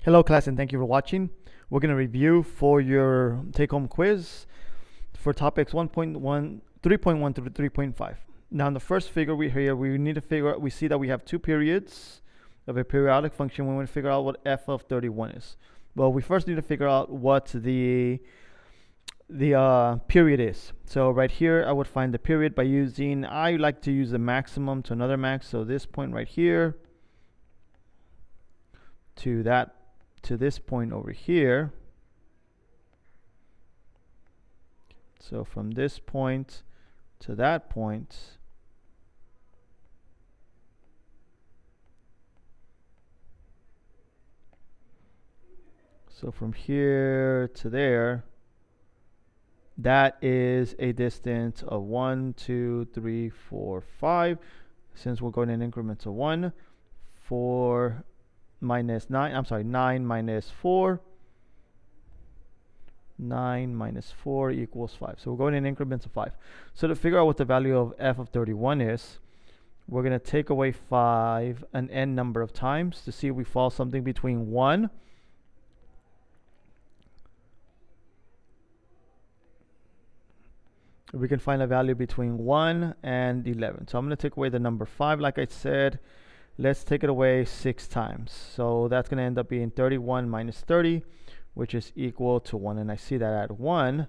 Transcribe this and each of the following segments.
Hello class and thank you for watching. We're going to review for your take-home quiz for topics 1.1, 3.1 through 3.5. Now in the first figure we need to figure out, we see that we have two periods of a periodic function. We want to figure out what f of 31 is. Well, we first need to figure out what the period is. So right here I would find the period by using, I like to use the maximum to another max. So this point right here to this point over here. So from this point to that point, so from here to there, that is a distance of 1, 2, 3, 4, 5. Since we're going in increments of 1, 4 minus 9, 9 minus 4. 9 minus 4 equals 5. So we're going in increments of 5. So to figure out what the value of f of 31 is, we're going to take away 5 an n number of times to see if we fall something between 1 we can find a value between 1 and 11. So I'm going to take away the number 5 like I said. Let's take it away 6 times. So that's going to end up being 31 minus 30, which is equal to 1. And I see that at 1,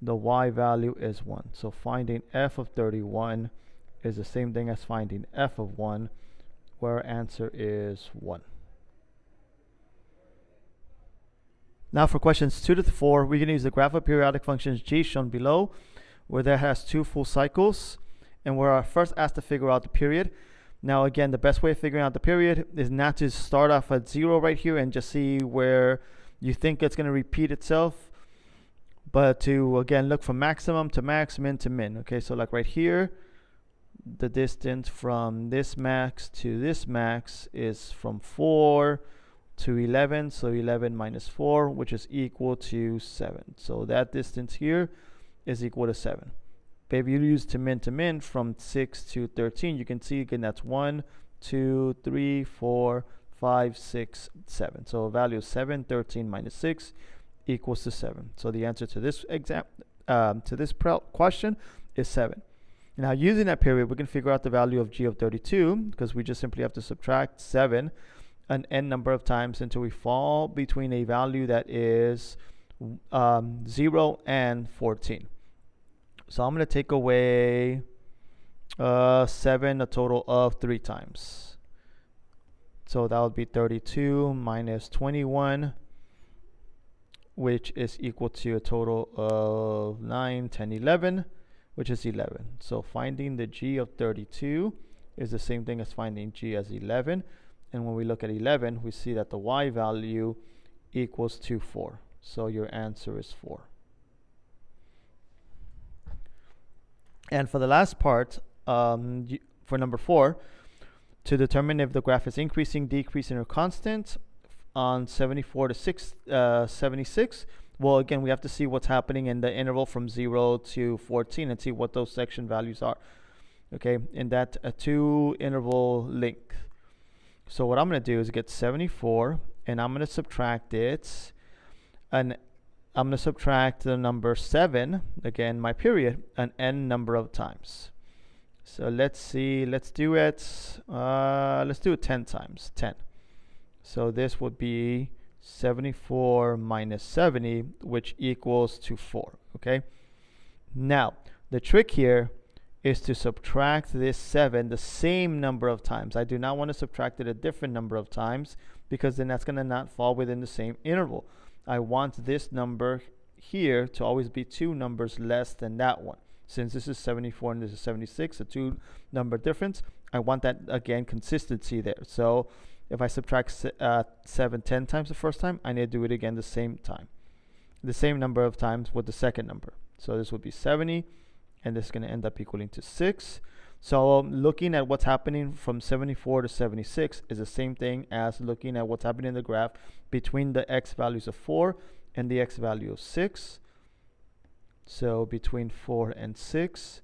the y value is 1. So finding f of 31 is the same thing as finding f of 1, where our answer is 1. Now for questions 2 to 4, we can use the graph of periodic functions g shown below, where that has 2 full cycles, and we're first asked to figure out the period. Now again, the best way of figuring out the period is not to start off at 0 right here and just see where you think it's going to repeat itself, but to again look from maximum to max, min to min. Okay, so like right here, the distance from this max to this max is from 4 to 11, so 11 minus 4, which is equal to 7. So that distance here is equal to 7. But if you use to min from 6 to 13, you can see again that's 1, 2, 3, 4, 5, 6, 7. So a value of 7, 13 minus 6 equals to 7. So the answer to this question is 7. Now using that period, we can figure out the value of g of 32, because we just simply have to subtract 7 an n number of times until we fall between a value that is 0 and 14. So I'm going to take away 7 a total of 3 times. So that would be 32 minus 21, which is equal to a total of 9, 10, 11, which is 11. So finding the g of 32 is the same thing as finding g as 11. And when we look at 11, we see that the y value equals to 4. So your answer is 4. And for the last part, for number 4, to determine if the graph is increasing, decreasing, or constant on 74 to 76, well, again, we have to see what's happening in the interval from 0 to 14 and see what those section values are, okay, in that 2-interval length. So what I'm going to do is get 74, and I'm going to subtract it, and I'm going to subtract the number 7, again, my period, an n number of times. So let's see, let's do it 10 times, 10. So this would be 74 minus 70, which equals to 4, okay? Now, the trick here is to subtract this 7 the same number of times. I do not want to subtract it a different number of times, because then that's going to not fall within the same interval. I want this number here to always be 2 numbers less than that one. Since this is 74 and this is 76, a 2 number difference, I want that, again, consistency there. So if I subtract 7 10 times the first time, I need to do it again the same time. The same number of times with the second number. So this would be 70, and this is going to end up equaling to 6. So looking at what's happening from 74 to 76 is the same thing as looking at what's happening in the graph between the x values of 4 and the x value of 6. So between 4 and 6,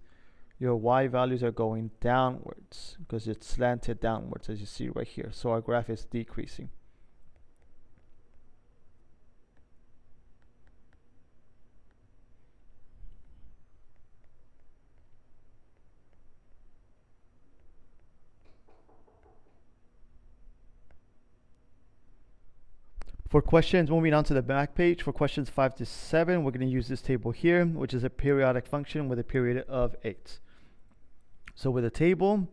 your y values are going downwards because it's slanted downwards, as you see right here. So our graph is decreasing. For questions, moving on to the back page, for questions 5 to 7, we're going to use this table here, which is a periodic function with a period of 8. So with a table,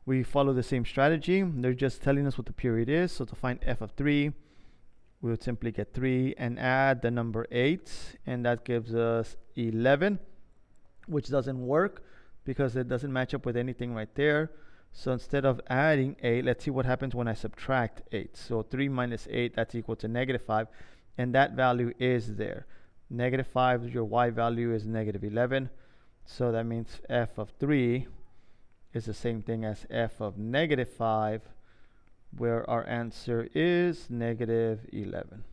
we follow the same strategy. They're just telling us what the period is. So to find f of 3, we would simply get 3 and add the number 8, and that gives us 11, which doesn't work because it doesn't match up with anything right there. So instead of adding 8, let's see what happens when I subtract 8. So 3 minus 8, that's equal to -5, and that value is there. -5, your y value is -11. So that means f of 3 is the same thing as f of -5, where our answer is -11.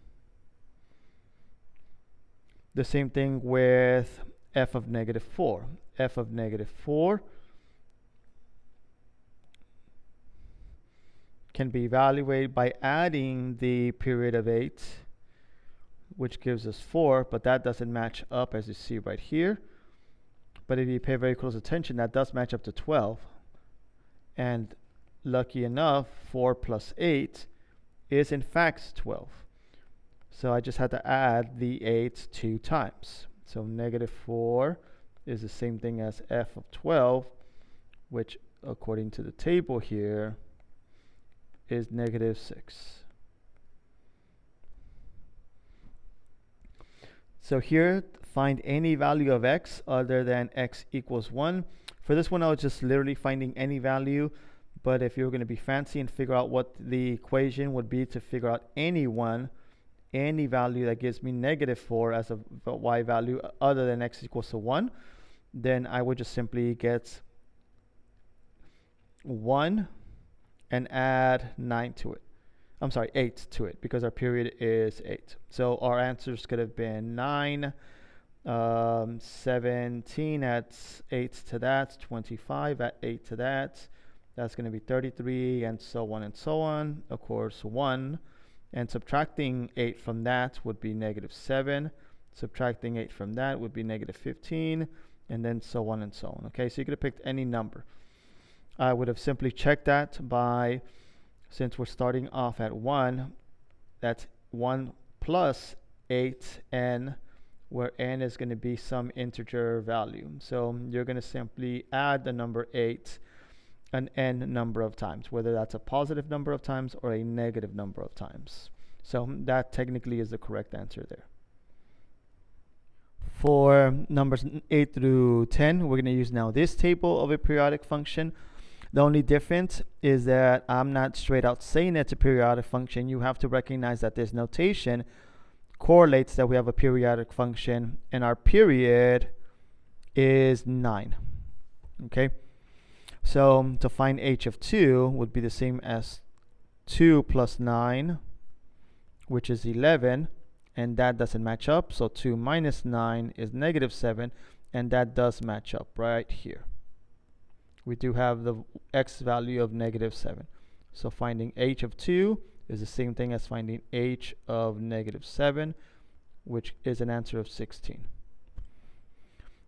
The same thing with f of -4. f of -4 can be evaluated by adding the period of 8, which gives us 4, but that doesn't match up as you see right here. But if you pay very close attention, that does match up to 12. And lucky enough, 4 plus 8 is in fact 12. So I just had to add the 8 2 times. So -4 is the same thing as f of 12, which according to the table here is -6. So here, find any value of x other than x equals 1. For this one, I was just literally finding any value, but if you're going to be fancy and figure out what the equation would be to figure out any value that gives me -4 as a y value other than x equals to 1, then I would just simply get 1 and add 9 to it. I'm sorry, 8 to it, because our period is 8. So our answers could have been 9, 17 at 8 to that, 25 at 8 to that. That's going to be 33, and so on and so on. Of course, 1. And subtracting 8 from that would be -7. Subtracting 8 from that would be -15, and then so on and so on. Okay, so you could have picked any number. I would have simply checked that by, since we're starting off at 1, that's 1 plus 8n, where n is going to be some integer value. So you're going to simply add the number 8 an n number of times, whether that's a positive number of times or a negative number of times. So that technically is the correct answer there. For numbers 8 through 10, we're going to use now this table of a periodic function. The only difference is that I'm not straight out saying it's a periodic function. You have to recognize that this notation correlates that we have a periodic function, and our period is 9. Okay, so to find h of 2 would be the same as 2 plus 9, which is 11, and that doesn't match up. So 2 minus 9 is -7, and that does match up right here. We do have the x value of -7. So finding h of 2 is the same thing as finding h of -7, which is an answer of 16.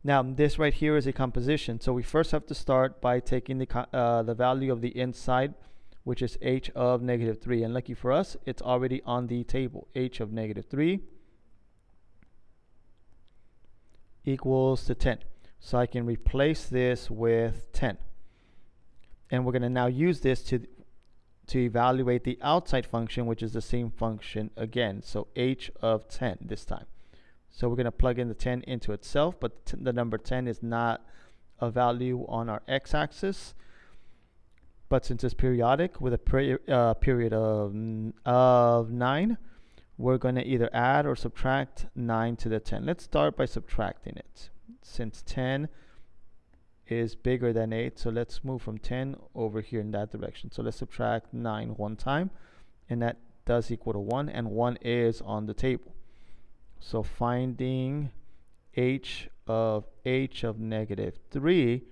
Now this right here is a composition. So we first have to start by taking the value of the inside, which is h of -3. And lucky for us, it's already on the table. H of -3 equals to 10. So I can replace this with 10. And we're going to now use this to evaluate the outside function, which is the same function again. So h of 10 this time. So we're going to plug in the 10 into itself, but the number 10 is not a value on our x-axis. But since it's periodic with a period of 9, we're going to either add or subtract 9 to the 10. Let's start by subtracting it. Since 10 is bigger than 8, so let's move from 10 over here in that direction. So let's subtract 9 one time, and that does equal to 1, and 1 is on the table. So finding h of -3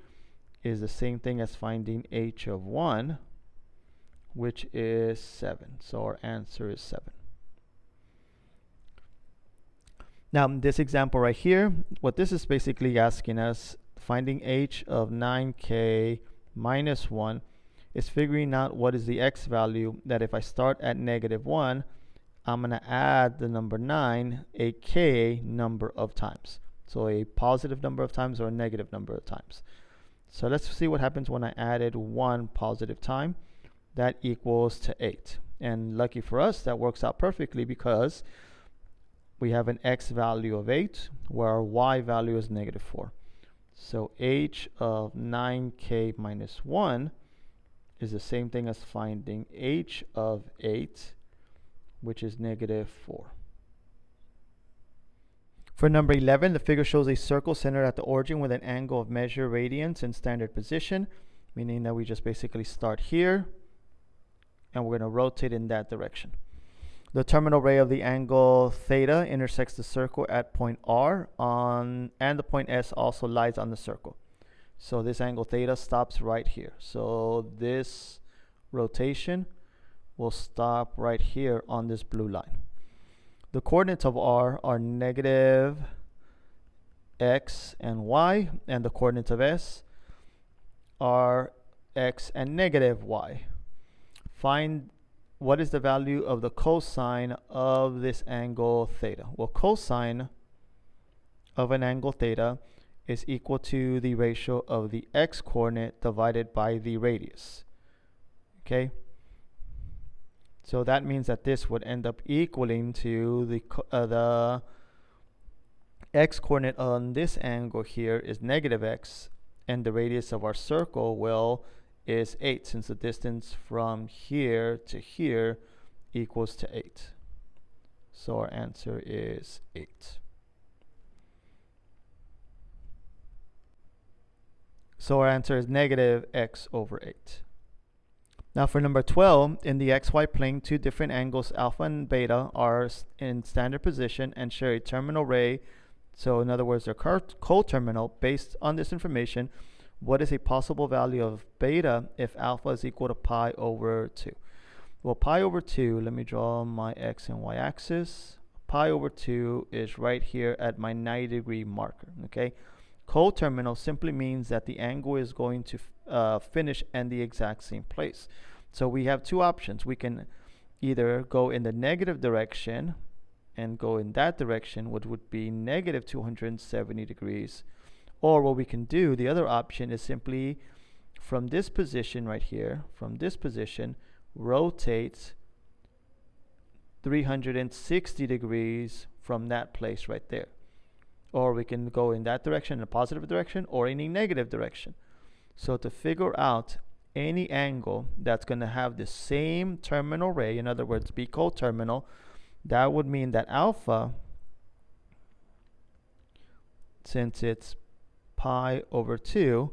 is the same thing as finding h of 1, which is 7. So our answer is 7. Now this example right here, what this is basically asking us, finding h of 9k minus 1, is figuring out what is the x value that if I start at -1, I'm going to add the number 9 a k number of times. So a positive number of times or a negative number of times. So let's see what happens when I added 1 positive time. That equals to 8. And lucky for us, that works out perfectly because we have an x value of 8 where our y value is negative 4. So h of 9k minus 1 is the same thing as finding h of 8, which is negative 4. For number 11, the figure shows a circle centered at the origin with an angle of measure radians in standard position, meaning that we just basically start here and we're going to rotate in that direction. The terminal ray of the angle theta intersects the circle at point R and the point S also lies on the circle. So this angle theta stops right here. So this rotation will stop right here on this blue line. The coordinates of R are negative x and y, and the coordinates of S are x and negative y. Find what is the value of the cosine of this angle theta. Well, cosine of an angle theta is equal to the ratio of the x coordinate divided by the radius. Okay? So that means that this would end up equaling to the x coordinate on this angle here is negative x, and the radius of our circle is 8, since the distance from here to here equals to 8. So our answer is 8. So our answer is negative x over 8. Now for number 12, in the xy plane, two different angles alpha and beta are in standard position and share a terminal ray. So in other words, they're coterminal. Based on this information, what is a possible value of beta if alpha is equal to pi over 2? Well, pi over 2, let me draw my x and y axis. Pi over 2 is right here at my 90-degree marker, okay? Coterminal simply means that the angle is going to finish in the exact same place. So we have two options. We can either go in the negative direction and go in that direction, which would be negative 270 degrees. Or what we can do, the other option is simply from this position right here, from this position, rotate 360 degrees from that place right there. Or we can go in that direction, in a positive direction, or in a negative direction. So to figure out any angle that's going to have the same terminal ray, in other words, be coterminal, that would mean that alpha, since it's pi over 2,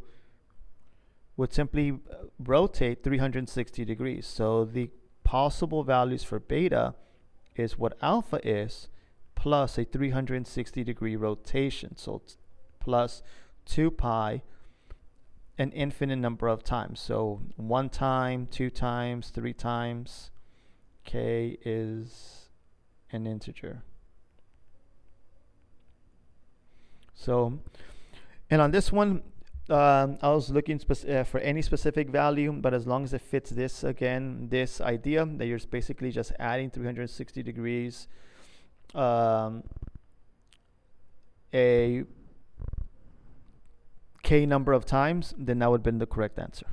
would simply rotate 360 degrees. So the possible values for beta is what alpha is plus a 360 degree rotation. So it's plus 2 pi an infinite number of times. So 1 time, 2 times, 3 times. K is an integer. So, and on this one, I was looking for any specific value, but as long as it fits this, again, this idea that you're basically just adding 360 degrees a k number of times, then that would have been the correct answer.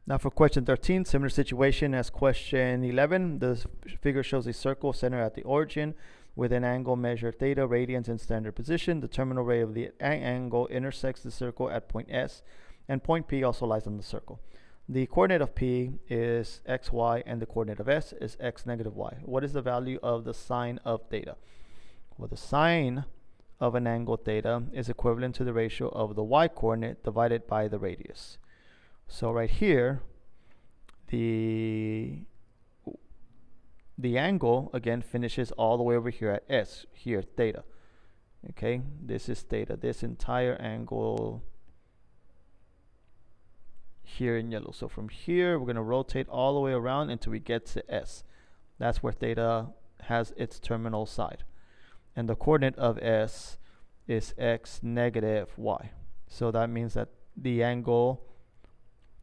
Now for question 13, similar situation as question 11. The figure shows a circle centered at the origin with an angle measured theta radians in standard position. The terminal ray of the angle intersects the circle at point S, and point P also lies on the circle. The coordinate of P is xy, and the coordinate of S is x negative y. What is the value of the sine of theta? Well, the sine of an angle theta is equivalent to the ratio of the y coordinate divided by the radius. So right here, the angle again finishes all the way over here at S, here theta. Okay, this is theta, this entire angle here in yellow. So from here we're going to rotate all the way around until we get to S. That's where theta has its terminal side, and the coordinate of S is x negative y. So that means that the angle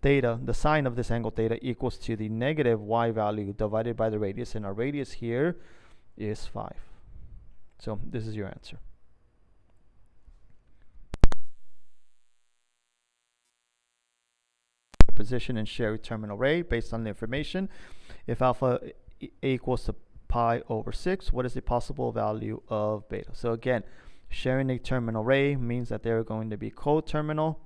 theta, the sine of this angle theta, equals to the negative y value divided by the radius, and our radius here is 5. So this is your answer. Position and Sherry terminal ray based on the information. If alpha equals to pi over 6, what is the possible value of beta? So again, sharing a terminal ray means that they're going to be coterminal.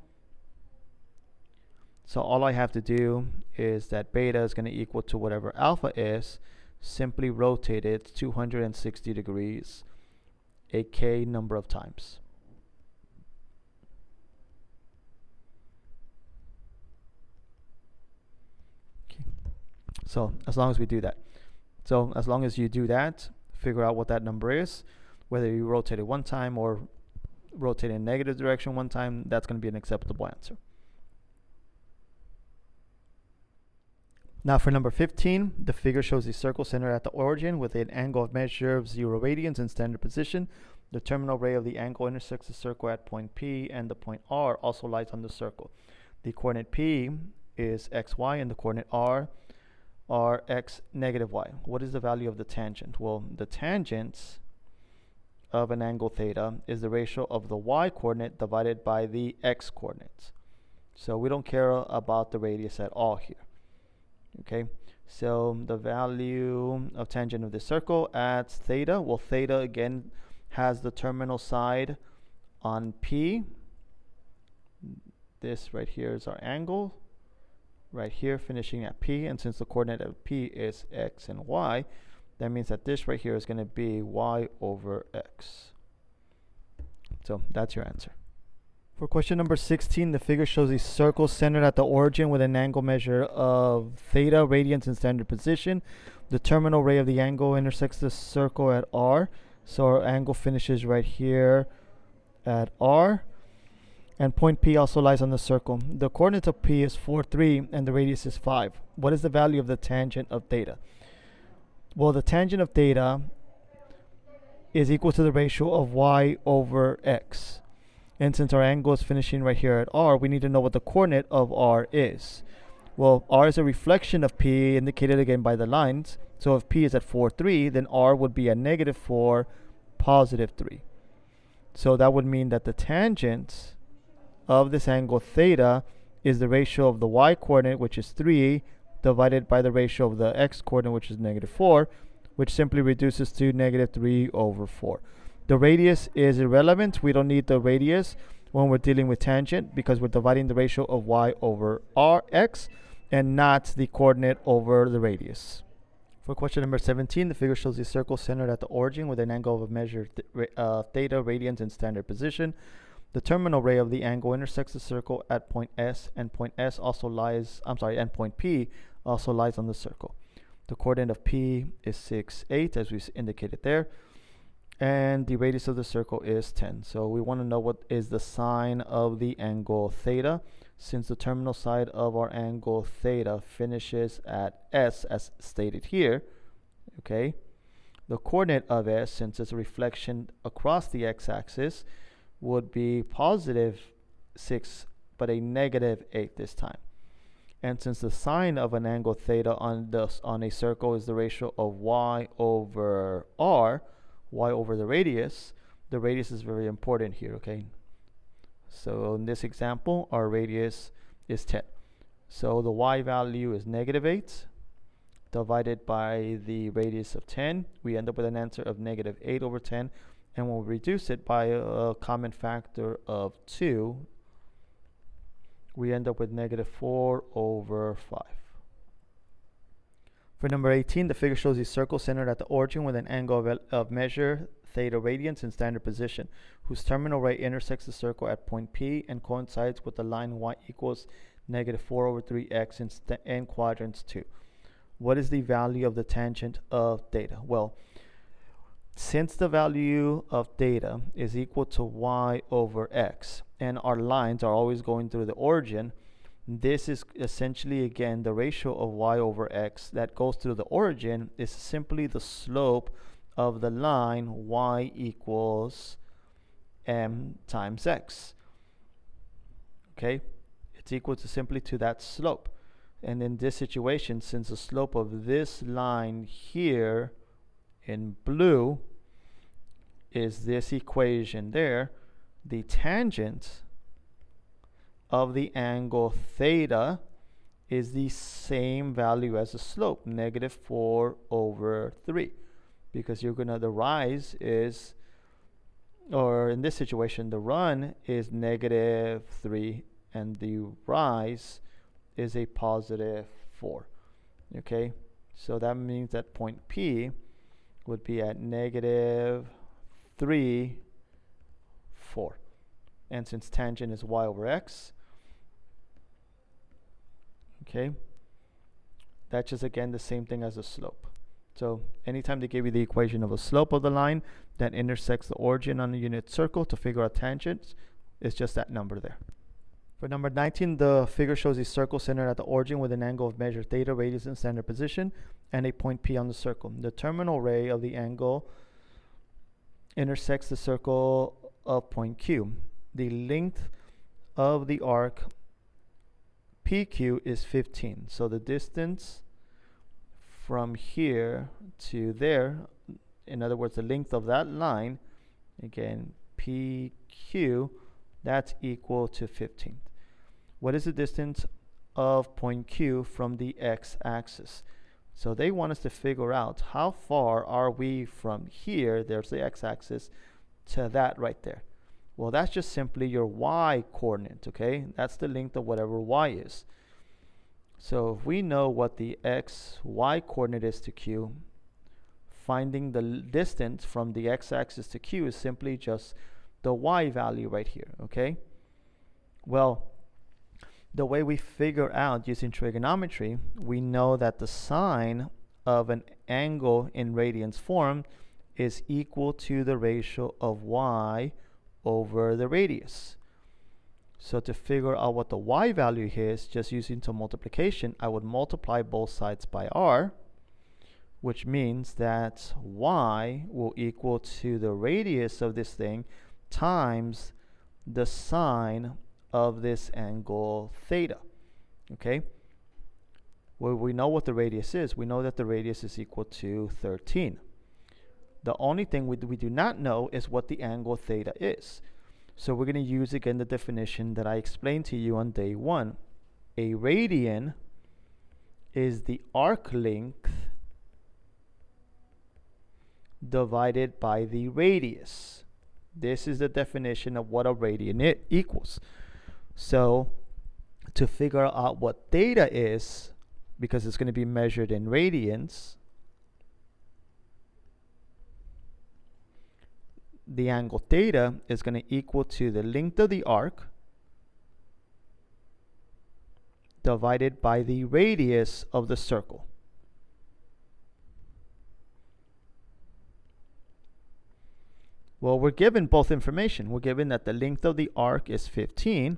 So all I have to do is that beta is going to equal to whatever alpha is, simply rotate it 260 degrees a k number of times. Okay. So as long as we do that. So as long as you do that, figure out what that number is, whether you rotate it one time or rotate in negative direction one time, that's going to be an acceptable answer. Now for number 15, the figure shows the circle centered at the origin with an angle of measure of 0 radians in standard position. The terminal ray of the angle intersects the circle at point P, and the point R also lies on the circle. The coordinate P is xy, and the coordinate R are x negative y. What is the value of the tangent? Well, the tangent of an angle theta is the ratio of the y coordinate divided by the x coordinates. So we don't care about the radius at all here. Okay, so the value of tangent of the circle at theta, well, theta again has the terminal side on P. This right here is our angle, right here finishing at P, and since the coordinate of P is x and y, that means that this right here is going to be y over x. So that's your answer. For question number 16, the figure shows a circle centered at the origin with an angle measure of theta radians in standard position. The terminal ray of the angle intersects the circle at R. So our angle finishes right here at R. And point P also lies on the circle. The coordinate of P is 4, 3, and the radius is 5. What is the value of the tangent of theta? Well, the tangent of theta is equal to the ratio of y over x. And since our angle is finishing right here at R, we need to know what the coordinate of R is. Well, R is a reflection of P, indicated again by the lines. So if P is at 4, 3, then R would be at negative 4, positive 3. So that would mean that the tangent of this angle theta is the ratio of the y coordinate, which is 3, divided by the ratio of the x coordinate, which is negative 4, which simply reduces to negative 3 over 4. The radius is irrelevant. We don't need the radius when we're dealing with tangent because we're dividing the ratio of y over x and not the coordinate over the radius. For question number 17, the figure shows a circle centered at the origin with an angle of measure theta radians in standard position. The terminal ray of the angle intersects the circle at point S, and point S also lies, and point P also lies on the circle. The coordinate of P is 6, 8, as we indicated there. And the radius of the circle is 10. So we want to know what is the sine of the angle theta. Since the terminal side of our angle theta finishes at S, as stated here, okay, the coordinate of S, since it's a reflection across the x-axis, would be positive 6, but a negative 8 this time. And since the sine of an angle theta on a circle is the ratio of y over r, y over the radius is very important here, okay? So in this example, our radius is 10. So the y value is negative 8 divided by the radius of 10. We end up with an answer of negative 8 over 10. And we'll reduce it by a common factor of 2. We end up with negative 4 over 5. For number 18, the figure shows a circle centered at the origin with an angle of measure theta radians in standard position, whose terminal ray intersects the circle at point P and coincides with the line y equals negative 4 over 3x in quadrants 2. What is the value of the tangent of theta? Well, since the value of theta is equal to y over x, and our lines are always going through the origin, this is essentially, again, the ratio of y over x that goes through the origin is simply the slope of the line y equals m times x. Okay, it's equal to simply to that slope. And in this situation, since the slope of this line here in blue is this equation there, the tangent of the angle theta is the same value as the slope, -4/3, because you're gonna, the rise is, or in this situation, the run is -3 and the rise is a +4. Okay, so that means that point P would be at -3, 4. And since tangent is y/x, okay, that's just again the same thing as a slope. So anytime they give you the equation of a slope of the line that intersects the origin on a unit circle to figure out tangents, it's just that number there. For number 19, the figure shows a circle centered at the origin with an angle of measure theta, radius, and standard position, and a point P on the circle. The terminal ray of the angle intersects the circle of point Q. The length of the arc PQ is 15. So the distance from here to there, in other words, the length of that line, again, PQ, that's equal to 15. What is the distance of point Q from the x-axis? So they want us to figure out how far are we from here, there's the x-axis, to that right there. Well, that's just simply your y coordinate, okay? That's the length of whatever y is. So if we know what the x, y coordinate is to Q, finding the distance from the x-axis to Q is simply just the y value right here, okay? Well, the way we figure out using trigonometry, we know that the sine of an angle in radians form is equal to the ratio of y over the radius. So to figure out what the y value is, just using some multiplication, I would multiply both sides by r, which means that y will equal to the radius of this thing times the sine of this angle theta. Okay? Well, we know what the radius is. We know that the radius is equal to 13. The only thing we do not know is what the angle theta is. So we're going to use again the definition that I explained to you on day 1. A radian is the arc length divided by the radius. This is the definition of what a radian equals. So to figure out what theta is, because it's going to be measured in radians, the angle theta is going to equal to the length of the arc divided by the radius of the circle. Well, we're given both information. We're given that the length of the arc is 15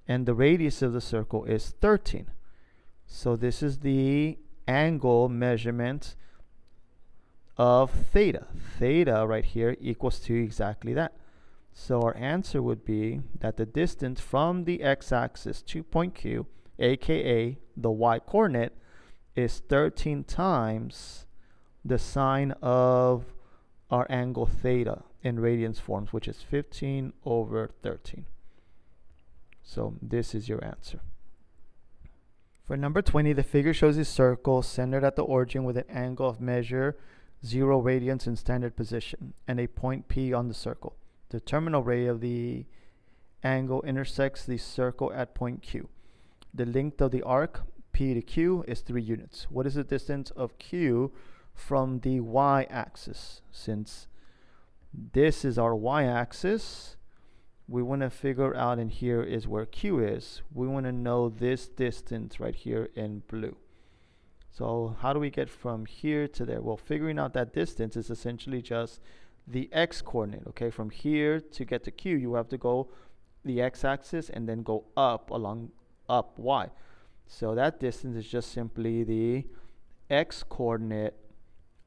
and the radius of the circle is 13. So this is the angle measurement of theta. Theta right here equals to exactly that. So our answer would be that the distance from the x-axis to point Q, aka the y coordinate, is 13 times the sine of our angle theta in radians forms, which is 15 over 13. So this is your answer. For number 20, the figure shows a circle centered at the origin with an angle of measure 0 radians in standard position and a point P on the circle. The terminal ray of the angle intersects the circle at point Q. The length of the arc P to Q is 3 units. What is the distance of Q from the y-axis? Since this is our y-axis, we want to figure out, and here is where Q is, we want to know this distance right here in blue. So how do we get from here to there? Well, figuring out that distance is essentially just the x coordinate. Okay, from here to get to Q, you have to go the x-axis and then go up up y. So that distance is just simply the x coordinate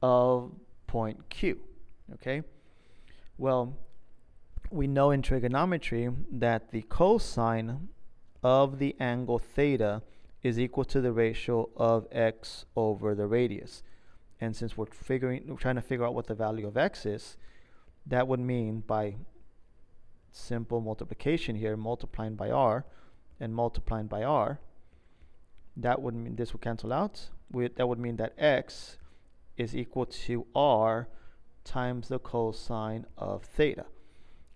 of point Q. Okay, well, we know in trigonometry that the cosine of the angle theta is equal to the ratio of x over the radius. And since we're trying to figure out what the value of x is, that would mean by simple multiplication here, multiplying by r and multiplying by r, that would mean this will cancel out. That would mean that x is equal to r times the cosine of theta.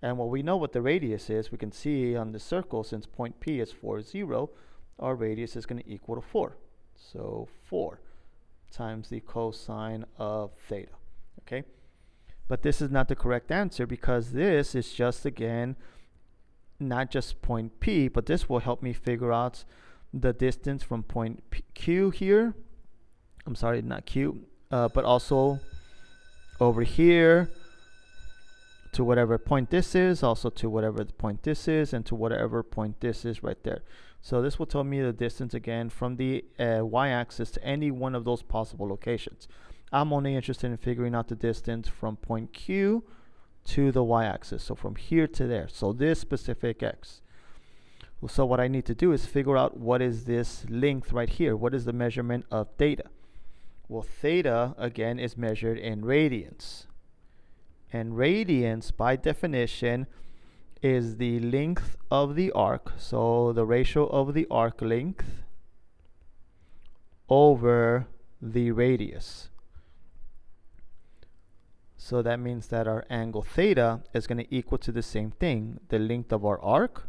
And well, we know what the radius is. We can see on the circle, since point P is 4, 0, our radius is going to equal to 4. So 4 times the cosine of theta. Okay? But this is not the correct answer, because this is just, again, not just point P, but this will help me figure out the distance from point Q here. I'm sorry, not Q, but also over here to whatever point this is, also to whatever the point this is, and to whatever point this is right there. So this will tell me the distance, again, from the y-axis to any one of those possible locations. I'm only interested in figuring out the distance from point Q to the y-axis, so from here to there, so this specific x. So what I need to do is figure out what is this length right here. What is the measurement of theta? Well, theta, again, is measured in radians. And radians, by definition, is the length of the arc. So the ratio of the arc length over the radius. So that means that our angle theta is going to equal to the same thing, the length of our arc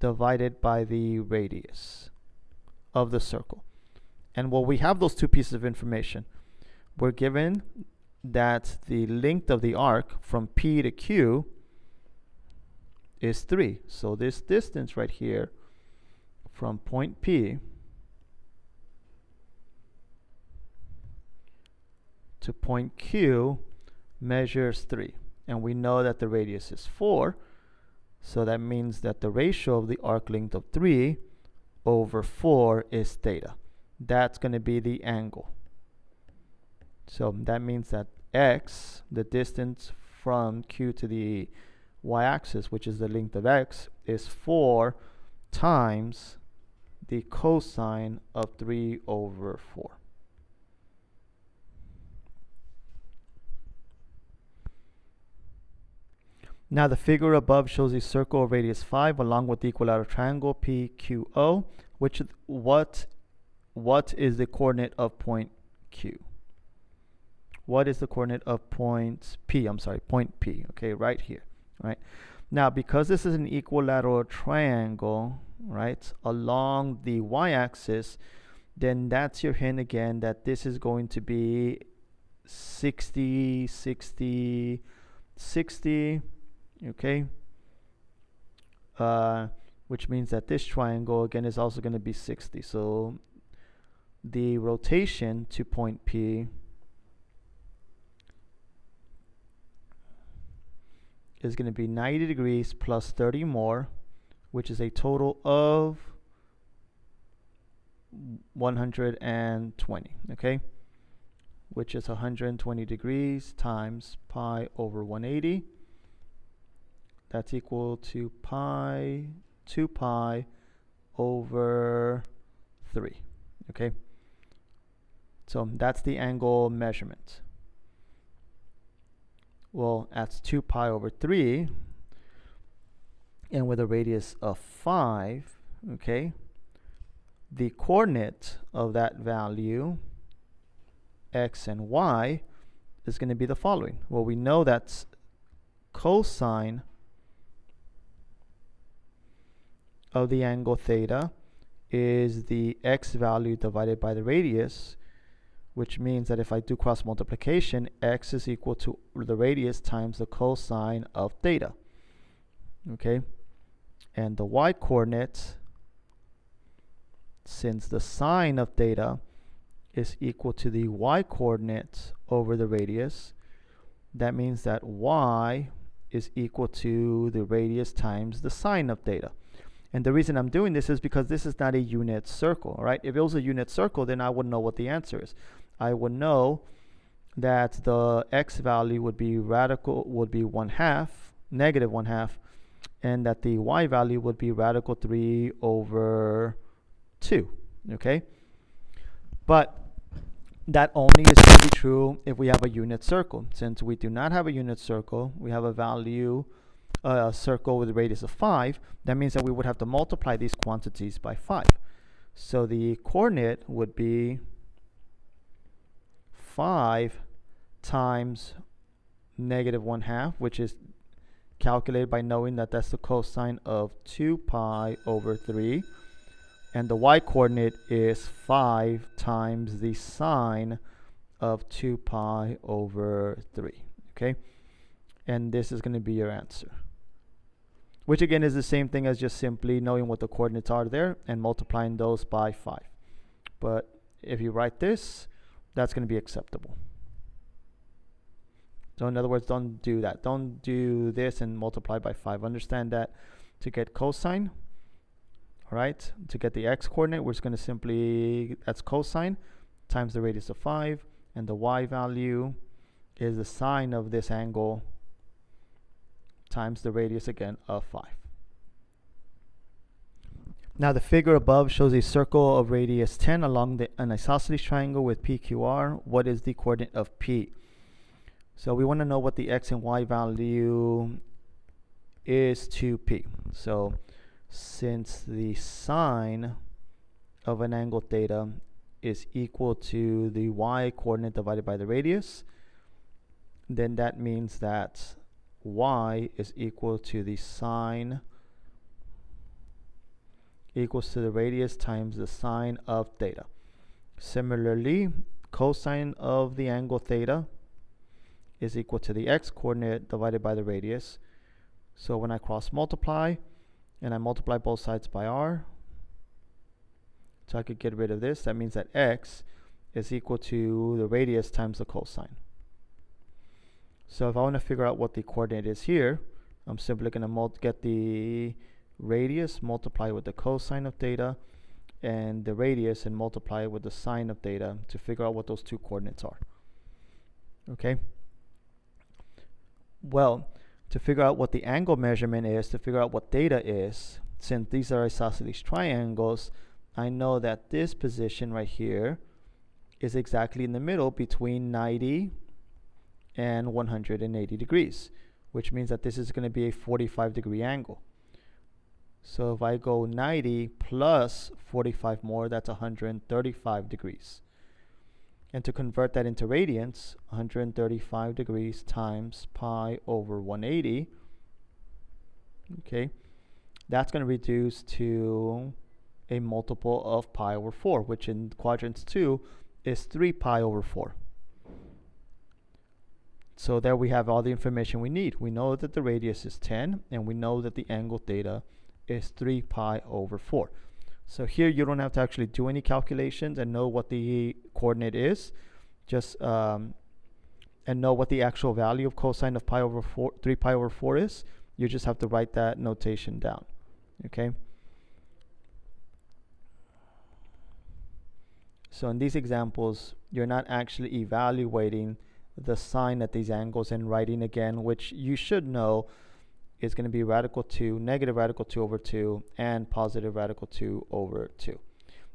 divided by the radius of the circle. And well, we have those two pieces of information. We're given that the length of the arc from P to Q is 3. So this distance right here from point P to point Q measures 3. And we know that the radius is 4. So that means that the ratio of the arc length of 3 over 4 is theta. That's going to be the angle. So that means that x, the distance from Q to the y-axis, which is the length of x, is 4 times the cosine of 3 over 4. Now the figure above shows a circle of radius 5 along with the equilateral triangle PQO, what is the coordinate of point Q? What is the coordinate of point P? I'm sorry, point P, okay, right here, right? Now, because this is an equilateral triangle, right, along the y-axis, then that's your hint again that this is going to be 60, 60, 60, okay, which means that this triangle again is also going to be 60. So the rotation to point P is going to be 90 degrees plus 30 more, which is a total of 120, okay, which is 120 degrees times pi over 180. That's equal to 2 pi over 3, okay? So that's the angle measurement. Well, that's 2 pi over 3, and with a radius of 5, okay, the coordinate of that value, x and y, is going to be the following. Well, we know that cosine of the angle theta is the x value divided by the radius, which means that if I do cross multiplication, x is equal to the radius times the cosine of theta, okay? And the y coordinate, since the sine of theta is equal to the y coordinate over the radius, that means that y is equal to the radius times the sine of theta. And the reason I'm doing this is because this is not a unit circle, right? If it was a unit circle, then I would know what the answer is. I would know that the x value would be negative 1/2, and that the y value would be radical 3 over 2, okay? But that only is going to be true if we have a unit circle. Since we do not have a unit circle, we have a circle with a radius of 5, that means that we would have to multiply these quantities by 5. So the coordinate would be 5 times negative 1/2, which is calculated by knowing that that's the cosine of 2 pi over 3. And the y coordinate is 5 times the sine of 2 pi over 3, okay? And this is going to be your answer, which again is the same thing as just simply knowing what the coordinates are there and multiplying those by 5. But if you write this, that's going to be acceptable. So in other words, don't do that. Don't do this and multiply by 5. Understand that to get cosine, all right, to get the x coordinate, we're just going to simply, that's cosine times the radius of 5, and the y value is the sine of this angle times the radius again of 5. Now the figure above shows a circle of radius 10 along an isosceles triangle with PQR. What is the coordinate of P? So we want to know what the x and y value is to P. So since the sine of an angle theta is equal to the y coordinate divided by the radius, then that means that y is equal to the sine equals to the radius times the sine of theta. Similarly, cosine of the angle theta is equal to the x coordinate divided by the radius. So when I cross multiply and I multiply both sides by r, so I could get rid of this, that means that x is equal to the radius times the cosine. So if I want to figure out what the coordinate is here, I'm simply going to get the radius, multiply with the cosine of theta, and the radius and multiply with the sine of theta to figure out what those two coordinates are. Okay? Well, to figure out what the angle measurement is, to figure out what theta is, since these are isosceles triangles, I know that this position right here is exactly in the middle between 90 and 180 degrees, which means that this is going to be a 45-degree angle. So if I go 90 plus 45 more, that's 135 degrees. And to convert that into radians, 135 degrees times pi over 180, okay, that's going to reduce to a multiple of pi over 4, which in quadrants 2 is 3 pi over 4. So there we have all the information we need. We know that the radius is 10, and we know that the angle theta is 3 pi over 4. So here you don't have to actually do any calculations and know what the coordinate is, just and know what the actual value of cosine of 3 pi over 4 is. You just have to write that notation down, okay? So in these examples, you're not actually evaluating the sine at these angles and writing again, which you should know is going to be radical 2, negative radical 2 over 2, and positive radical 2 over 2.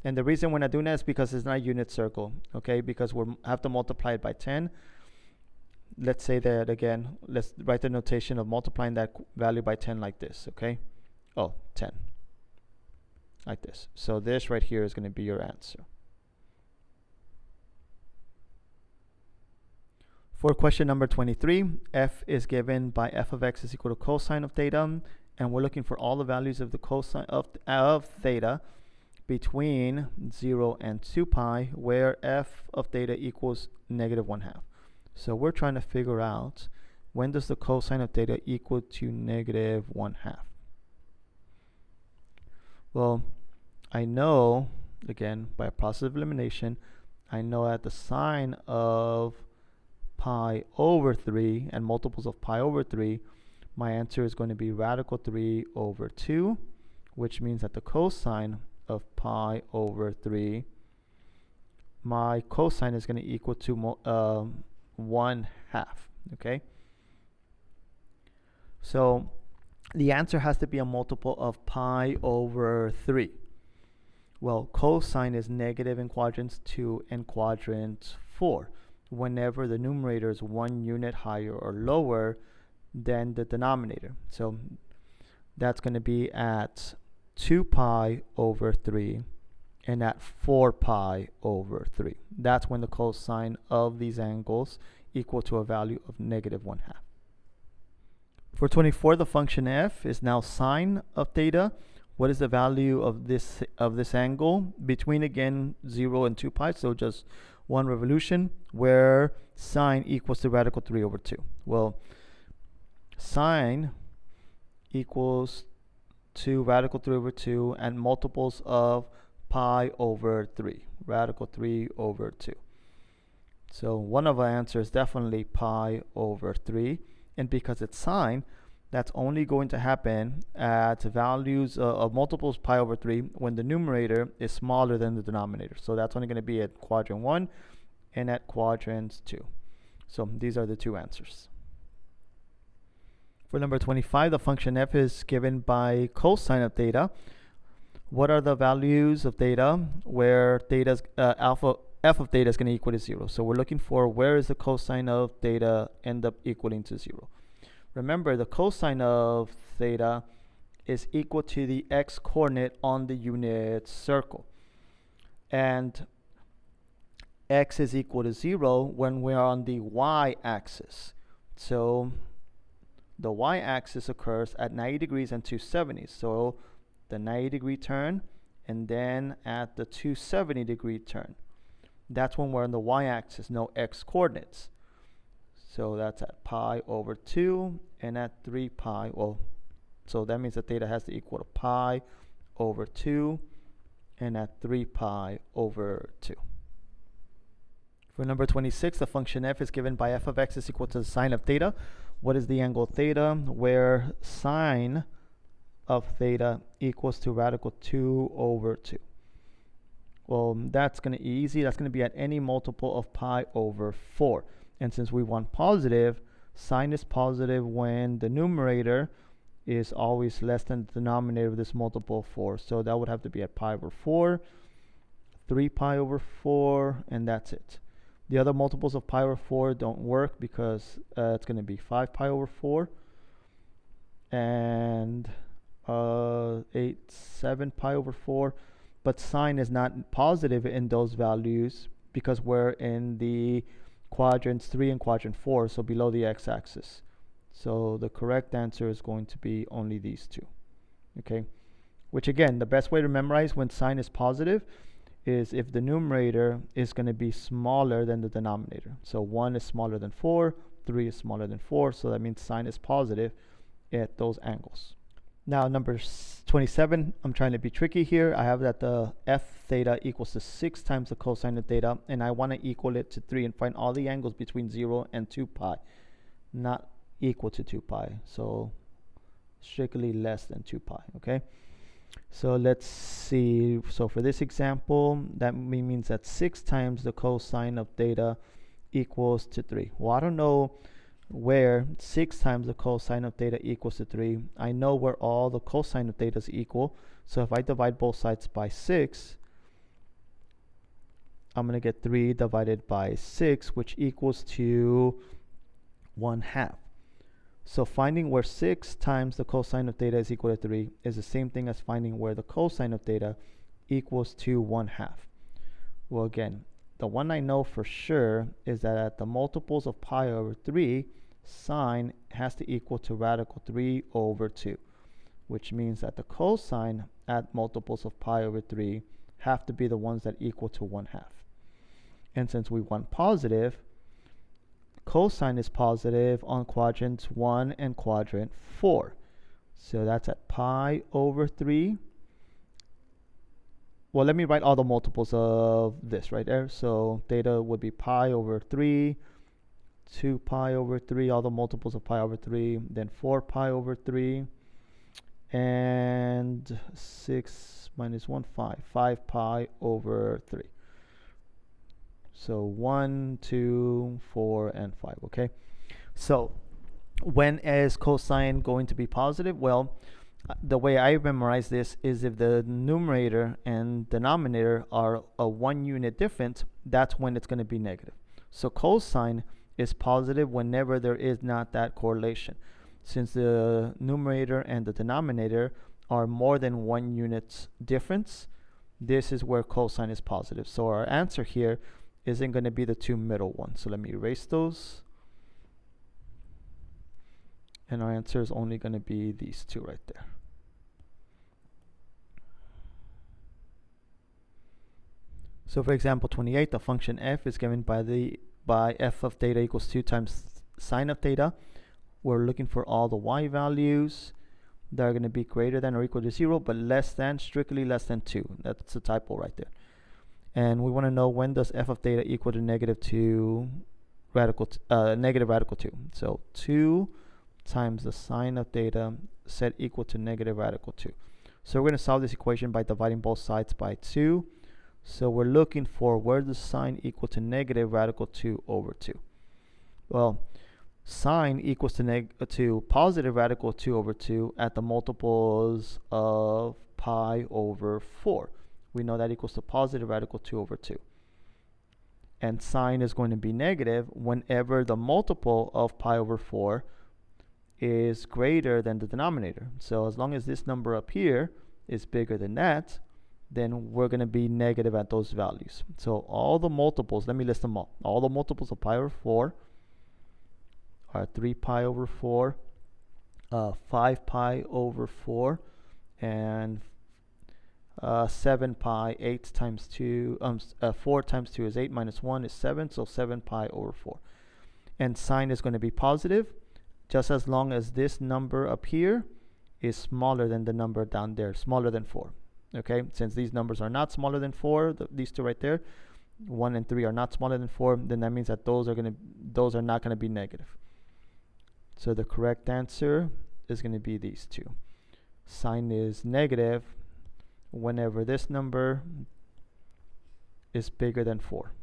And the reason we're not doing that is because it's not a unit circle, okay? Because we have to multiply it by 10. Let's say that again. Let's write the notation of multiplying that value by 10 like this, okay? Oh, 10. Like this. So this right here is going to be your answer. For question number 23, f is given by f of x is equal to cosine of theta, and we're looking for all the values of the cosine of theta between 0 and 2 pi, where f of theta equals negative 1/2. So we're trying to figure out when does the cosine of theta equal to negative 1/2. Well, I know, again, by a process of elimination, I know that the sine of pi over 3 and multiples of pi over 3, my answer is going to be radical 3 over 2, which means that the cosine of pi over 3, my cosine is going to equal to 1/2. Okay, so the answer has to be a multiple of pi over 3. Well, cosine is negative in quadrants 2 and quadrant 4 whenever the numerator is 1 unit higher or lower than the denominator. So that's going to be at 2 pi over 3 and at 4 pi over 3. That's when the cosine of these angles equal to a value of negative 1/2. For 24, the function f is now sine of theta. What is the value of this angle between, again, 0 and 2 pi, so just one revolution, where sine equals to radical 3 over 2. Well, sine equals to radical 3 over 2 and multiples of pi over 3, radical 3 over 2. So one of our answers is definitely pi over 3, and because it's sine, that's only going to happen at values of multiples pi over 3 when the numerator is smaller than the denominator. So that's only going to be at quadrant 1 and at quadrant 2. So these are the two answers. For number 25, the function f is given by cosine of theta. What are the values of theta where theta's f of theta is going to equal to 0? So we're looking for where is the cosine of theta end up equaling to 0. Remember, the cosine of theta is equal to the x coordinate on the unit circle. And x is equal to 0 when we're on the y-axis. So the y-axis occurs at 90 degrees and 270. So the 90-degree turn and then at the 270-degree turn. That's when we're on the y-axis, no x coordinates. So that's at pi over 2 and at 3 pi. Well, so that means that theta has to equal to pi over 2 and at 3 pi over 2. For number 26, the function f is given by f of x is equal to the sine of theta. What is the angle theta where sine of theta equals to radical 2 over 2? Well, that's going to be easy. That's going to be at any multiple of pi over 4. And since we want positive, sine is positive when the numerator is always less than the denominator of this multiple of 4. So that would have to be at pi over 4, 3 pi over 4, and that's it. The other multiples of pi over 4 don't work because it's going to be 5 pi over 4 and 7 pi over 4. But sine is not positive in those values because we're in the quadrants 3 and quadrant 4, so below the x-axis. So the correct answer is going to be only these two. Okay, which again, the best way to memorize when sine is positive is if the numerator is going to be smaller than the denominator. So 1 is smaller than 4, 3 is smaller than 4, so that means sine is positive at those angles. Now number 27, I'm trying to be tricky here. I have that the f theta equals to 6 times the cosine of theta, and I want to equal it to 3 and find all the angles between 0 and 2 pi, not equal to 2 pi, so strictly less than 2 pi, okay? So let's see. So for this example, that means that 6 times the cosine of theta equals to 3. Well, I don't know where 6 times the cosine of theta equals to 3. I know where all the cosine of theta is equal. So if I divide both sides by 6, I'm going to get 3 divided by 6, which equals to 1/2. So finding where 6 times the cosine of theta is equal to 3 is the same thing as finding where the cosine of theta equals to 1/2. Well, again, the one I know for sure is that at the multiples of pi over 3, sine has to equal to radical 3 over 2, which means that the cosine at multiples of pi over 3 have to be the ones that equal to 1/2. And since we want positive, cosine is positive on quadrant 1 and quadrant 4. So that's at pi over 3. Well, let me write all the multiples of this right there. So theta would be pi over 3, 2 pi over 3, all the multiples of pi over 3, then 4 pi over 3, and 6 minus 1, 5 pi over 3. So 1, 2, 4, and 5, okay? So when is cosine going to be positive? Well, the way I memorize this is if the numerator and denominator are a 1 unit different, that's when it's going to be negative. So cosine is positive whenever there is not that correlation. Since the numerator and the denominator are more than 1 unit difference, this is where cosine is positive. So our answer here isn't going to be the two middle ones. So let me erase those. And our answer is only going to be these two right there. So for example 28, the function f is given by f of theta equals 2 times sine of theta. We're looking for all the y values that are going to be greater than or equal to 0, but less than, strictly less than 2. That's a typo right there. And we want to know when does f of theta equal to negative radical 2. So 2 times the sine of theta set equal to negative radical 2. So we're going to solve this equation by dividing both sides by 2. So we're looking for where the sine equal to negative radical 2 over 2. Well, sine equals to positive radical 2 over 2 at the multiples of pi over 4. We know that equals to positive radical 2 over 2. And sine is going to be negative whenever the multiple of pi over 4 is greater than the denominator. So as long as this number up here is bigger than that, then we're going to be negative at those values. So all the multiples, let me list them all. All the multiples of pi over 4 are 3 pi over 4, 5 pi over 4, and 7 pi. 8 times 2, 4 times 2 is 8 minus 1 is 7, so 7 pi over 4. And sine is going to be positive just as long as this number up here is smaller than the number down there, smaller than 4. Okay, since these numbers are not smaller than 4, these two right there, 1 and 3 are not smaller than 4, then that means that those are not going to be negative. So the correct answer is going to be these two. Sine is negative whenever this number is bigger than 4.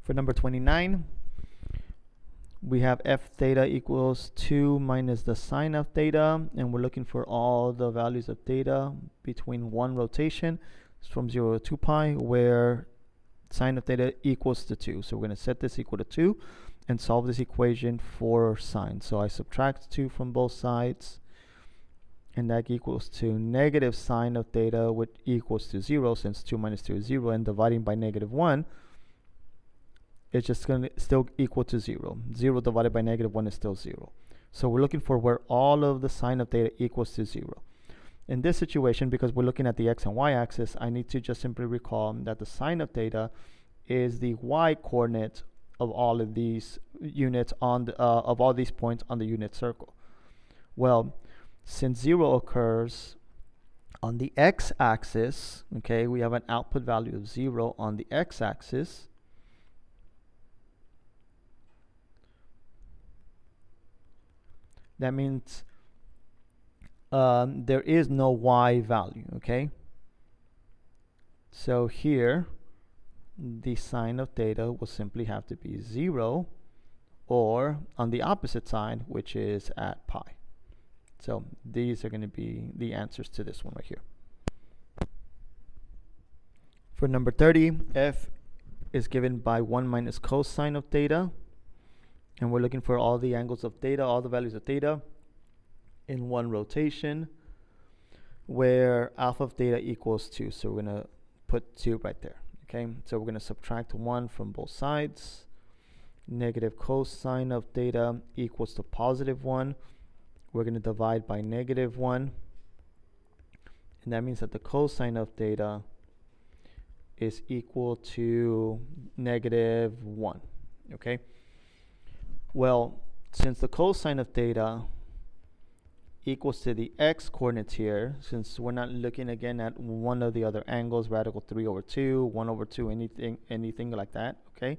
For number 29, we have f theta equals 2 minus the sine of theta, and we're looking for all the values of theta between one rotation. It's from 0 to 2 pi, where sine of theta equals to 2. So we're going to set this equal to 2 and solve this equation for sine. So I subtract 2 from both sides, and that equals to negative sine of theta, which equals to 0, since 2 minus 2 is 0, and dividing by negative 1, it's just going to still equal to 0. 0 divided by negative 1 is still 0. So we're looking for where all of the sine of theta equals to 0. In this situation, because we're looking at the x and y axis, I need to just simply recall that the sine of theta is the y coordinate of all of these units on the, of all these points on the unit circle. Well, since 0 occurs on the x-axis, okay, we have an output value of 0 on the x-axis. That means there is no y value, okay? So here, the sine of theta will simply have to be 0, or on the opposite side, which is at pi. So these are going to be the answers to this one right here. For number 30, f is given by 1 minus cosine of theta. And we're looking for all the angles of theta, all the values of theta in one rotation, where alpha of theta equals 2. So we're going to put 2 right there. Okay, so we're going to subtract 1 from both sides. Negative cosine of theta equals to positive 1. We're going to divide by negative 1. And that means that the cosine of theta is equal to negative 1. Okay. Well, since the cosine of theta equals to the x coordinates here, since we're not looking again at one of the other angles, radical 3 over 2, 1 over 2, anything like that, okay?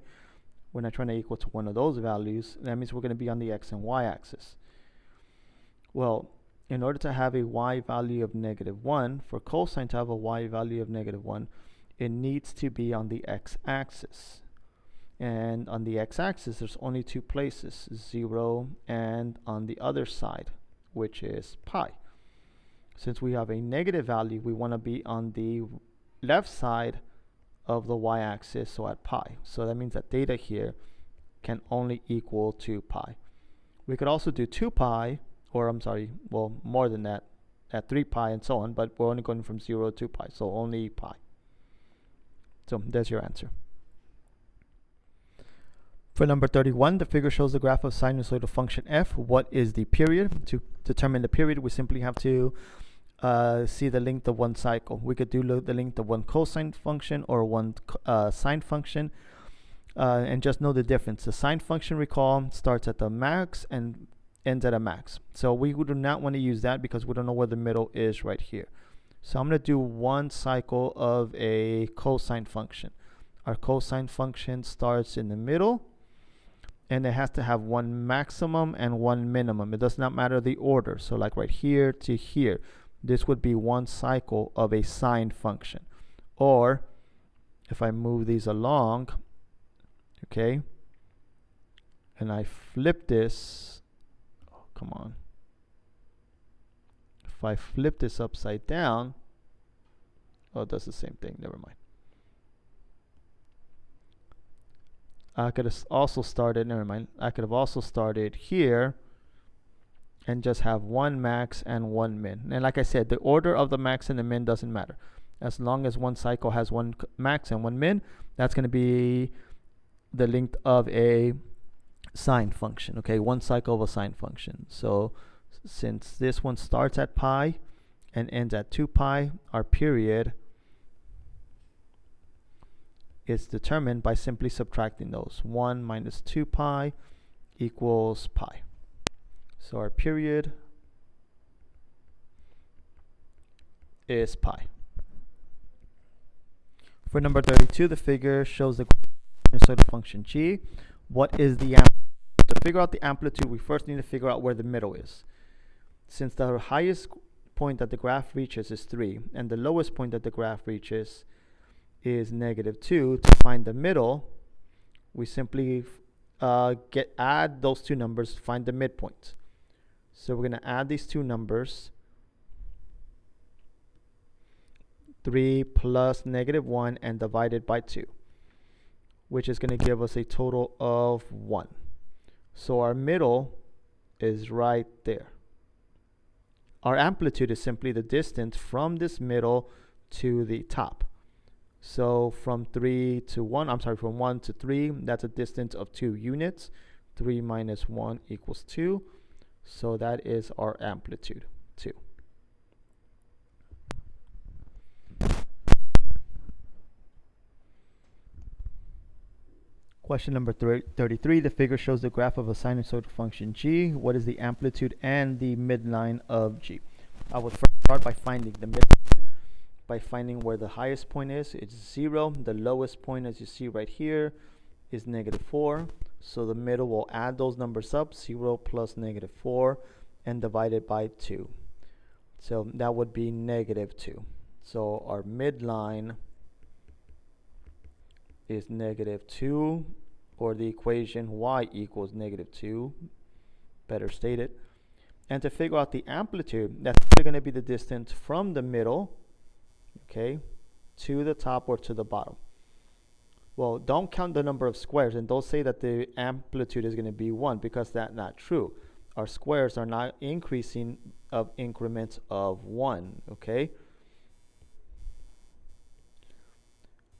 We're not trying to equal to one of those values. That means we're going to be on the x and y axis. Well, in order to have a y value of -1, for cosine to have a y value of -1, it needs to be on the x-axis. And on the x-axis, there's only two places, 0 and on the other side, which is pi. Since we have a negative value, we want to be on the left side of the y-axis, so at pi. So that means that theta here can only equal 2 pi. We could also do 2 pi, or I'm sorry, well, more than that, at 3 pi and so on, but we're only going from 0 to pi, so only pi. So there's your answer. For number 31, the figure shows the graph of sinusoidal function f. What is the period? To determine the period, we simply have to see the length of one cycle. We could do the length of one cosine function or one sine function, and just know the difference. The sine function, recall, starts at the max and ends at a max. So we do not want to use that because we don't know where the middle is right here. So I'm going to do one cycle of a cosine function. Our cosine function starts in the middle, and it has to have one maximum and one minimum. It does not matter the order. So like right here to here, this would be one cycle of a sine function. Or if I move these along, okay, and I flip this, oh, come on. If I flip this upside down, oh, it does the same thing, never mind. I could have also started, never mind, I could have also started here and just have one max and one min. And like I said, the order of the max and the min doesn't matter. As long as one cycle has one max and one min, that's going to be the length of a sine function, okay? One cycle of a sine function. So since this one starts at pi and ends at 2 pi, our period is determined by simply subtracting those. 1 minus 2 pi equals pi. So our period is pi. For number 32, the figure shows the sinusoidal function g. What is the amplitude? To figure out the amplitude, we first need to figure out where the middle is. Since the highest point that the graph reaches is 3, and the lowest point that the graph reaches is -2, to find the middle, we simply add those two numbers, find the midpoint. So we're going to add these two numbers, 3 plus -1 and divided by 2, which is going to give us a total of 1. So our middle is right there. Our amplitude is simply the distance from this middle to the top. So from 3 to 1, I'm sorry, from 1 to 3, that's a distance of 2 units. 3 minus 1 equals 2. So that is our amplitude, 2. Question number 33. The figure shows the graph of a sinusoidal function g. What is the amplitude and the midline of g? I will first start by finding the midline, by finding where the highest point is. It's 0. The lowest point, as you see right here, is -4. So the middle will add those numbers up, 0 plus -4, and divide it by 2. So that would be -2. So our midline is -2, or the equation y equals -2, better stated. And to figure out the amplitude, that's going to be the distance from the middle, okay, to the top or to the bottom. Well, don't count the number of squares, and don't say that the amplitude is going to be 1, because that's not true. Our squares are not increasing of increments of 1, okay?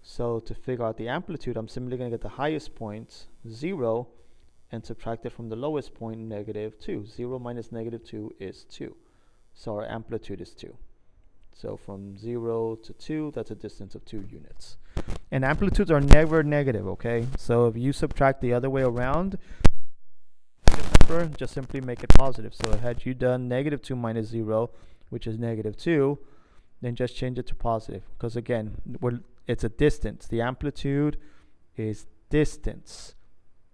So to figure out the amplitude, I'm simply going to get the highest point, 0, and subtract it from the lowest point, -2. 0 minus -2 is 2. So our amplitude is 2. So from 0 to 2, that's a distance of 2 units. And amplitudes are never negative, okay? So if you subtract the other way around, just simply make it positive. So had you done -2 minus 0, which is -2, then just change it to positive. Because again, it's a distance. The amplitude is distance.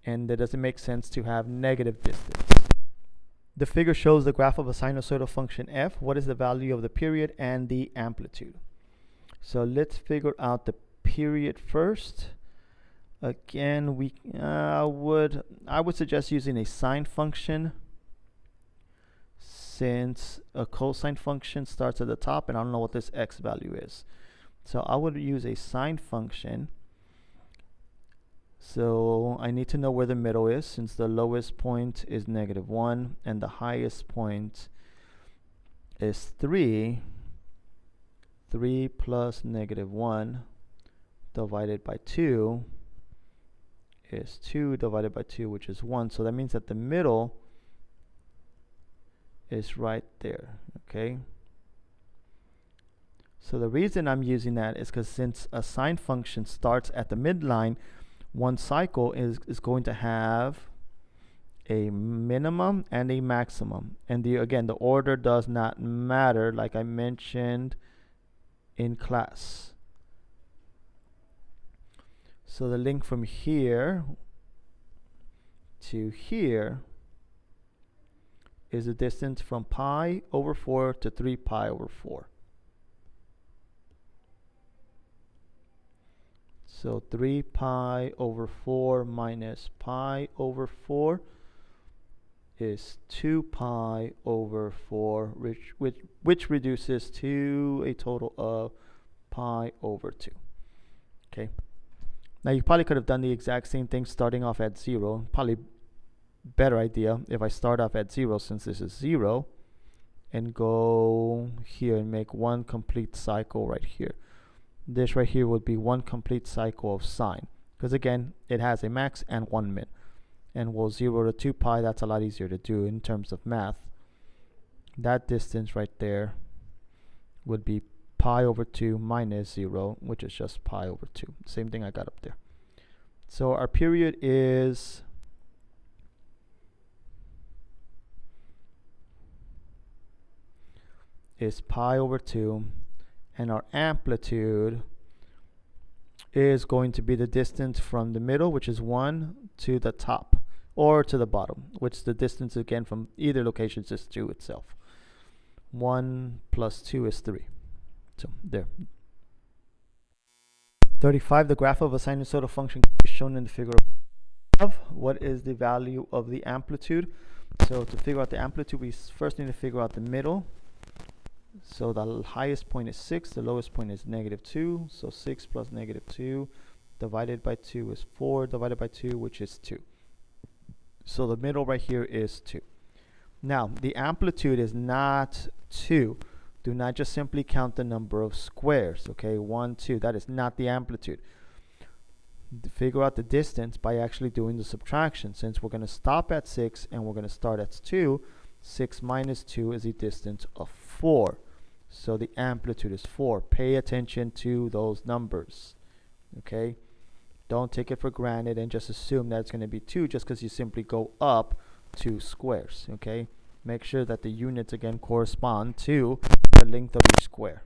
And it doesn't make sense to have negative distance. The figure shows the graph of a sinusoidal function f. What is the value of the period and the amplitude? So let's figure out the period first. Again, I would suggest using a sine function, since a cosine function starts at the top and I don't know what this x value is. So I would use a sine function. So I need to know where the middle is, since the lowest point is -1 and the highest point is 3. 3 plus -1 divided by 2 is 2 divided by 2, which is 1. So that means that the middle is right there, okay? So the reason I'm using that is because since a sine function starts at the midline, one cycle is going to have a minimum and a maximum. And again, the order does not matter, like I mentioned in class. So the link from here to here is the distance from pi over 4 to 3 pi over 4. So 3 pi over 4 minus pi over 4 is 2 pi over 4, which reduces to a total of pi over 2. Okay. Now you probably could have done the exact same thing starting off at 0. Probably better idea if I start off at 0, since this is 0, and go here and make one complete cycle right here. This right here would be one complete cycle of sine, because again it has a max and one min, and we'll 0 to 2 pi. That's a lot easier to do in terms of math. That distance right there would be pi over 2 minus 0, which is just pi over 2. Same thing I got up there. So our period is pi over 2, and our amplitude is going to be the distance from the middle, which is 1, to the top, or to the bottom, which the distance again from either location is 2 itself. 1 plus 2 is 3. So there. 35. The graph of a sinusoidal function is shown in the figure above. What is the value of the amplitude? So to figure out the amplitude, we first need to figure out the middle. So the highest point is 6, the lowest point is -2. So 6 plus -2 divided by 2 is 4 divided by 2, which is 2. So the middle right here is 2. Now the amplitude is not 2. Do not just simply count the number of squares, okay? 1, 2, that is not the amplitude. Figure out the distance by actually doing the subtraction. Since we're going to stop at 6 and we're going to start at 2, 6 minus 2 is a distance of 4. So the amplitude is 4. Pay attention to those numbers, okay? Don't take it for granted and just assume that it's going to be 2 just because you simply go up 2 squares, okay? Make sure that the units again correspond to the length of each square,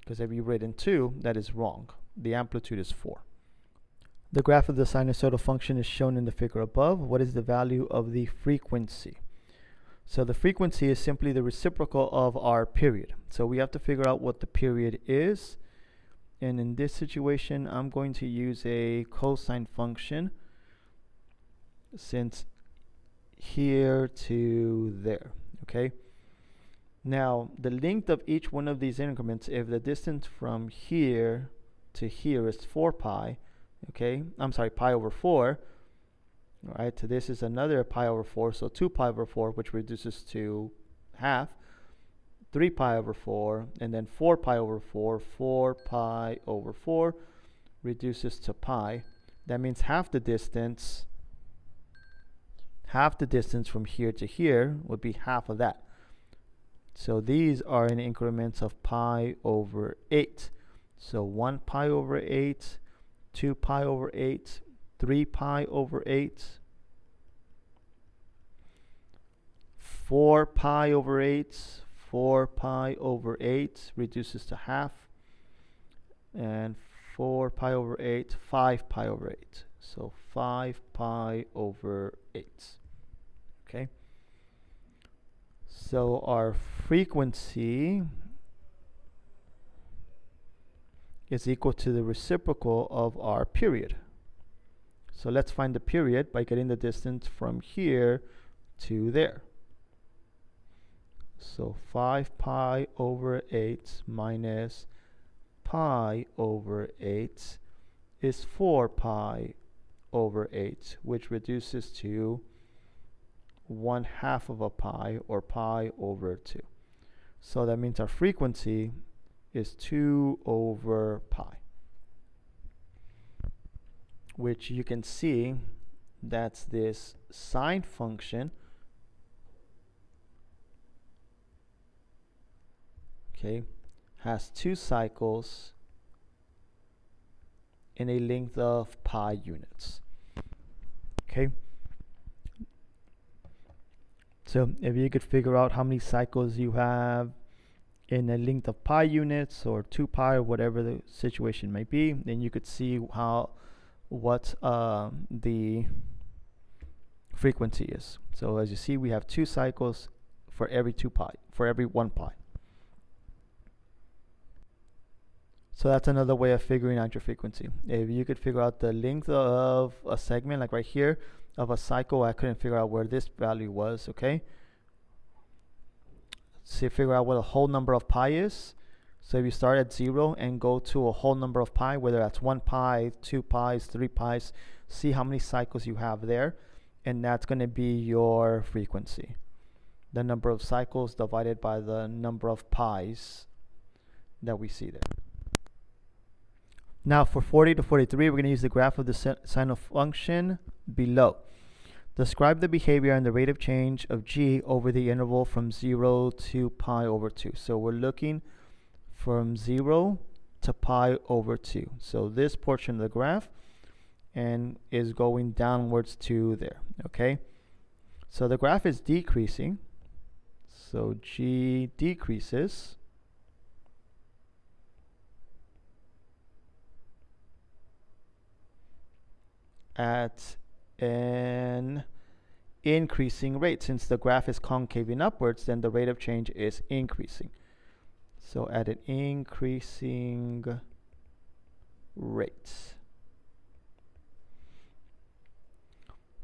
because if you've written 2, that is wrong. The amplitude is 4. The graph of the sinusoidal function is shown in the figure above. What is the value of the frequency? So the frequency is simply the reciprocal of our period. So we have to figure out what the period is. And in this situation, I'm going to use a cosine function, since here to there, okay? Now, the length of each one of these increments, if the distance from here to here is 4 pi, okay? I'm sorry, pi over 4. All right, so this is another pi over 4, so 2 pi over 4, which reduces to half, 3 pi over 4, and then 4 pi over 4, 4 pi over 4 reduces to pi. That means half the distance from here to here would be half of that. So these are in increments of pi over 8. So 1 pi over 8, 2 pi over 8, 3 pi over 8, 4 pi over 8, 4 pi over 8 reduces to half, and 4 pi over 8, 5 pi over 8. So 5 pi over 8. Okay. So our frequency is equal to the reciprocal of our period. So let's find the period by getting the distance from here to there. So 5 pi over 8 minus pi over 8 is 4 pi over 8, which reduces to 1/2 of a pi, or pi over 2. So that means our frequency is 2 over pi, which you can see that's this sine function, okay, has 2 cycles in a length of pi units. Okay, so if you could figure out how many cycles you have in a length of pi units, or 2 pi, or whatever the situation may be, then you could see what the frequency is. So as you see, we have 2 cycles for every 2 pi, for every 1 pi. So that's another way of figuring out your frequency. If you could figure out the length of a segment, like right here, of a cycle, I couldn't figure out where this value was, okay? So figure out what a whole number of pi is. So if you start at 0 and go to a whole number of pi, whether that's 1 pi, 2 pi's, 3 pi's, see how many cycles you have there, and that's going to be your frequency. The number of cycles divided by the number of pi's that we see there. Now for 40 to 43, we're going to use the graph of the sine function below. Describe the behavior and the rate of change of g over the interval from 0 to pi over 2. So we're looking from 0 to pi over 2. So this portion of the graph and is going downwards to there, okay? So the graph is decreasing. So g decreases at an increasing rate. Since the graph is concaving upwards, then the rate of change is increasing. So at an increasing rate.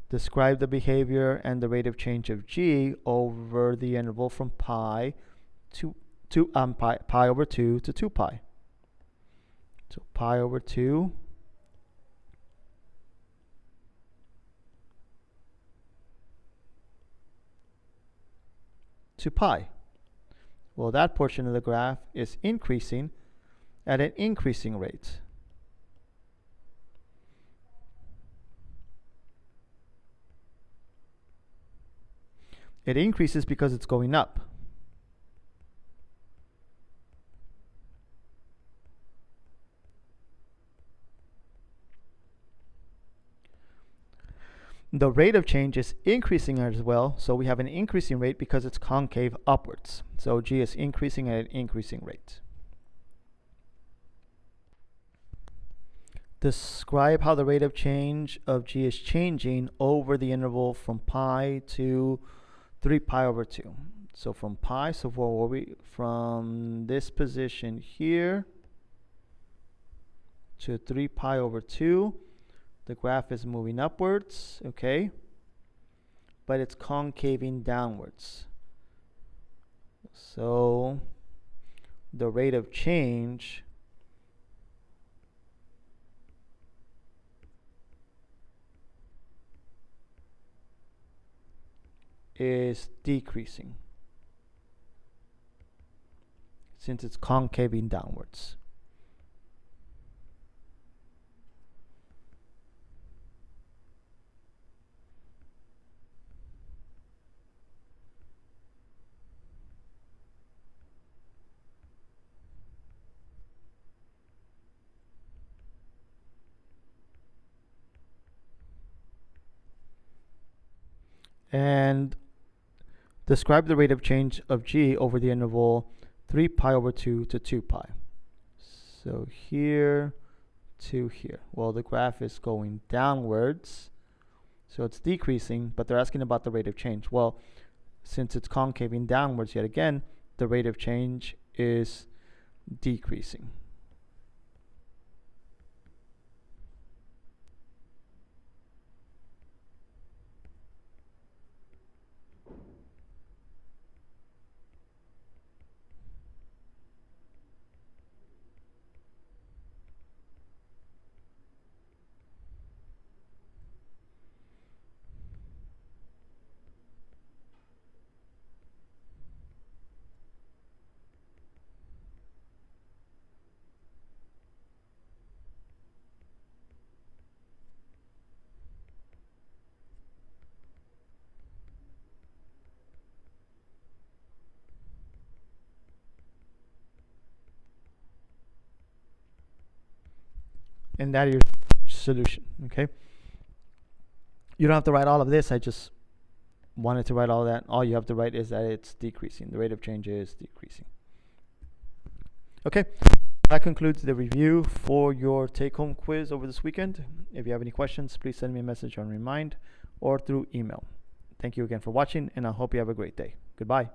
Describe the behavior and the rate of change of g over the interval from pi over 2 to 2 pi. So pi over 2 to pi. Well, that portion of the graph is increasing at an increasing rate. It increases because it's going up. The rate of change is increasing as well, so we have an increasing rate because it's concave upwards. So g is increasing at an increasing rate. Describe how the rate of change of g is changing over the interval from pi to 3 pi over 2. So from pi, so where were we? From this position here to 3 pi over 2. The graph is moving upwards, okay? But it's concaving downwards. So the rate of change is decreasing since it's concaving downwards. And describe the rate of change of g over the interval 3 pi over 2 to 2 pi. So here to here. Well, the graph is going downwards, so it's decreasing, but they're asking about the rate of change. Well, since it's concaving downwards yet again, the rate of change is decreasing. And that is your solution. Okay, you don't have to write all of this. I just wanted to write all that. All you have to write is that it's decreasing. The rate of change is decreasing. Okay, that concludes the review for your take-home quiz over this weekend. If you have any questions, please send me a message on Remind or through email. Thank you again for watching, and I hope you have a great day. Goodbye.